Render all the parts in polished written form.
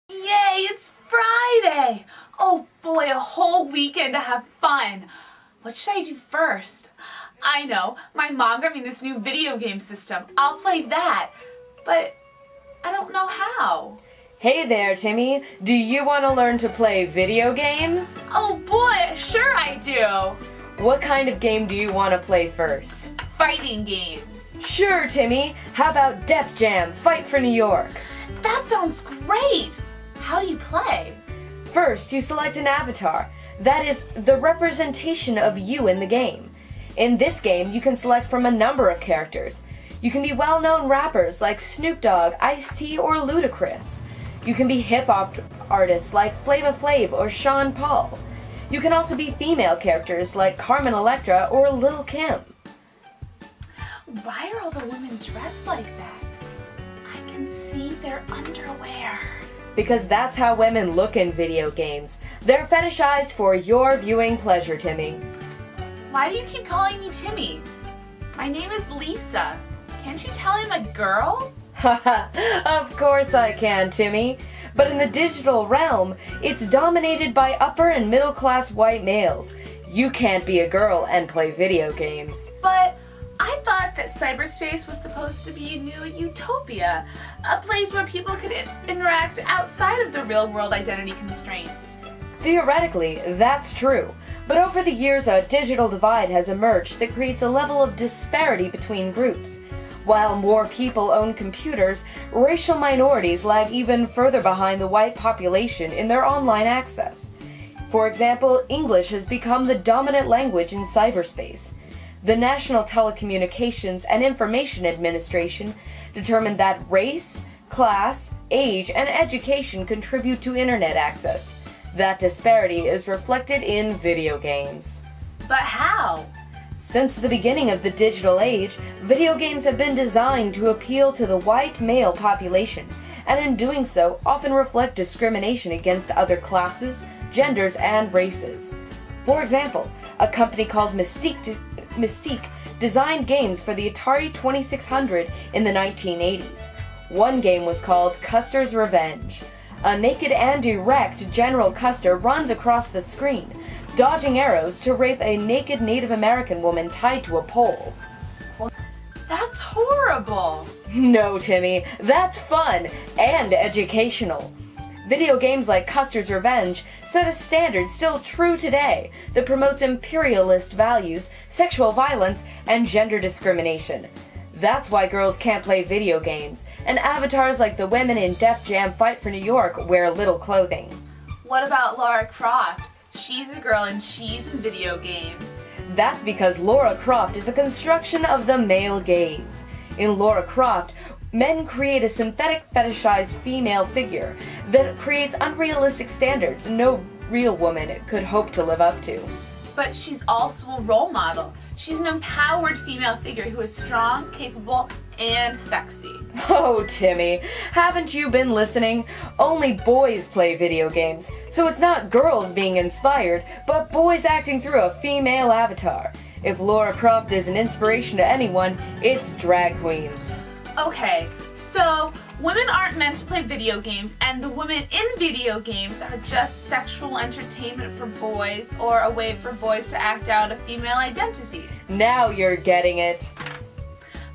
Yay, it's Friday! Oh boy, a whole weekend to have fun. What should I do first? I know, my mom got me this new video game system. I'll play that, but I don't know how. Hey there, Timmy. Do you want to learn to play video games? Oh boy, sure I do. What kind of game do you want to play first? Fighting games. Sure, Timmy. How about Def Jam, Fight for New York? That sounds great. How do you play? First, you select an avatar. That is the representation of you in the game. In this game, you can select from a number of characters. You can be well-known rappers like Snoop Dogg, Ice-T, or Ludacris. You can be hip-hop artists like Flava Flav or Sean Paul. You can also be female characters like Carmen Electra or Lil' Kim. Why are all the women dressed like that? I can see their underwear. Because that's how women look in video games. They're fetishized for your viewing pleasure, Timmy. Why do you keep calling me Timmy? My name is Lisa. Can't you tell I'm a girl? Haha, of course I can, Timmy. But in the digital realm, it's dominated by upper and middle class white males. You can't be a girl and play video games. But I thought that cyberspace was supposed to be a new utopia, a place where people could interact outside of the real-world identity constraints. Theoretically, that's true. But over the years, a digital divide has emerged that creates a level of disparity between groups. While more people own computers, racial minorities lag even further behind the white population in their online access. For example, English has become the dominant language in cyberspace. The National Telecommunications and Information Administration determined that race, class, age, and education contribute to internet access. That disparity is reflected in video games. But how? Since the beginning of the digital age, video games have been designed to appeal to the white male population, and in doing so, often reflect discrimination against other classes, genders, and races. For example, a company called Mystique designed games for the Atari 2600 in the 1980s. One game was called Custer's Revenge. A naked and erect General Custer runs across the screen, dodging arrows to rape a naked Native American woman tied to a pole. That's horrible! No, Timmy, that's fun and educational. Video games like Custer's Revenge set a standard still true today that promotes imperialist values, sexual violence, and gender discrimination. That's why girls can't play video games, and avatars like the women in Def Jam Fight for New York wear little clothing. What about Lara Croft? She's a girl and she's in video games. That's because Lara Croft is a construction of the male gaze. In Lara Croft, men create a synthetic fetishized female figure that creates unrealistic standards no real woman could hope to live up to. But she's also a role model. She's an empowered female figure who is strong, capable, and sexy. Oh, Timmy, haven't you been listening? Only boys play video games, so it's not girls being inspired, but boys acting through a female avatar. If Lara Croft is an inspiration to anyone, it's drag queens. Okay, so women aren't meant to play video games, and the women in video games are just sexual entertainment for boys, or a way for boys to act out a female identity. Now you're getting it.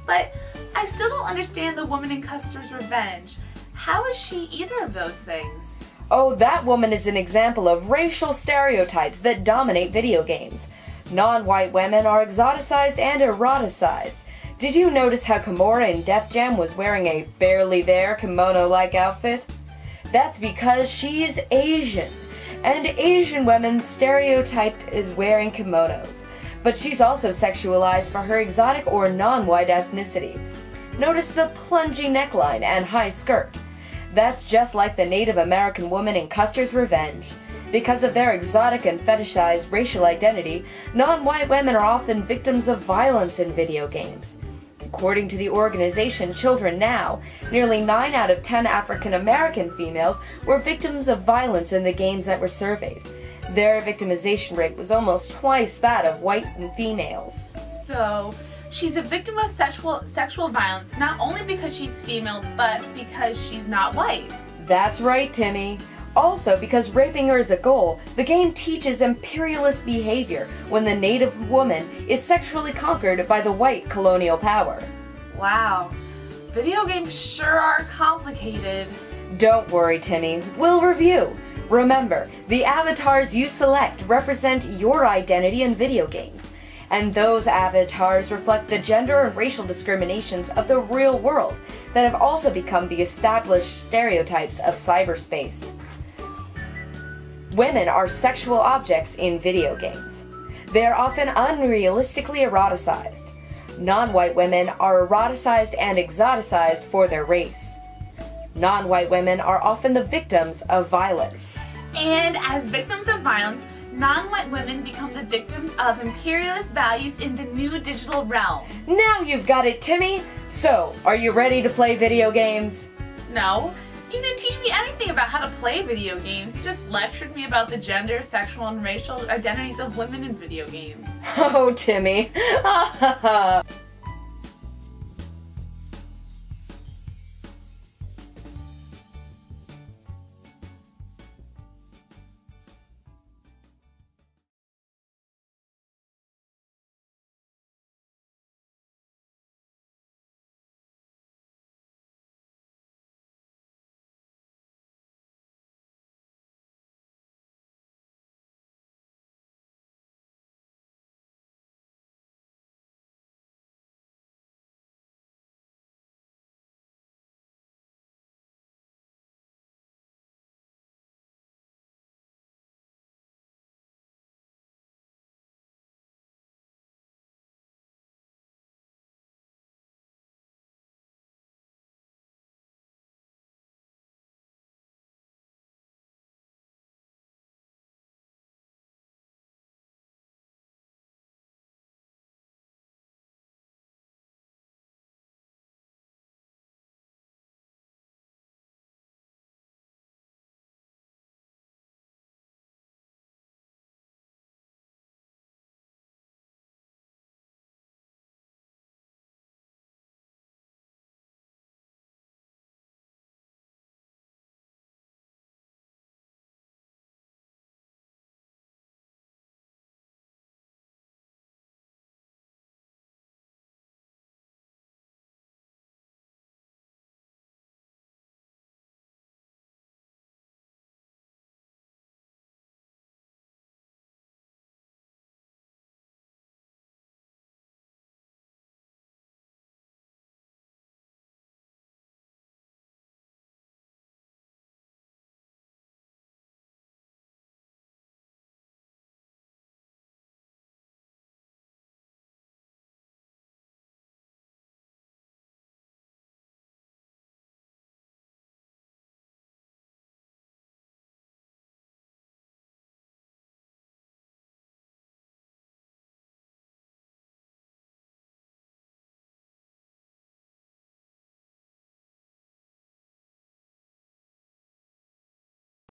But I still don't understand the woman in Custer's Revenge. How is she either of those things? Oh, that woman is an example of racial stereotypes that dominate video games. Non-white women are exoticized and eroticized. Did you notice how Kimura in Def Jam was wearing a barely there kimono-like outfit? That's because she's Asian, and Asian women stereotyped as wearing kimonos. But she's also sexualized for her exotic or non-white ethnicity. Notice the plungy neckline and high skirt. That's just like the Native American woman in Custer's Revenge. Because of their exotic and fetishized racial identity, non-white women are often victims of violence in video games. According to the organization Children Now, nearly 9 out of 10 African American females were victims of violence in the games that were surveyed. Their victimization rate was almost twice that of white females. So, she's a victim of sexual violence not only because she's female, but because she's not white. That's right, Timmy. Also, because raping her is a goal, the game teaches imperialist behavior when the native woman is sexually conquered by the white colonial power. Wow, video games sure are complicated. Don't worry, Timmy. We'll review. Remember, the avatars you select represent your identity in video games, and those avatars reflect the gender and racial discriminations of the real world that have also become the established stereotypes of cyberspace. Women are sexual objects in video games. They are often unrealistically eroticized. Non-white women are eroticized and exoticized for their race. Non-white women are often the victims of violence. And as victims of violence, non-white women become the victims of imperialist values in the new digital realm. Now you've got it, Timmy! So, are you ready to play video games? No, you didn't teach me anything about how to play video games. You just lectured me about the gender, sexual, and racial identities of women in video games. Oh, Timmy.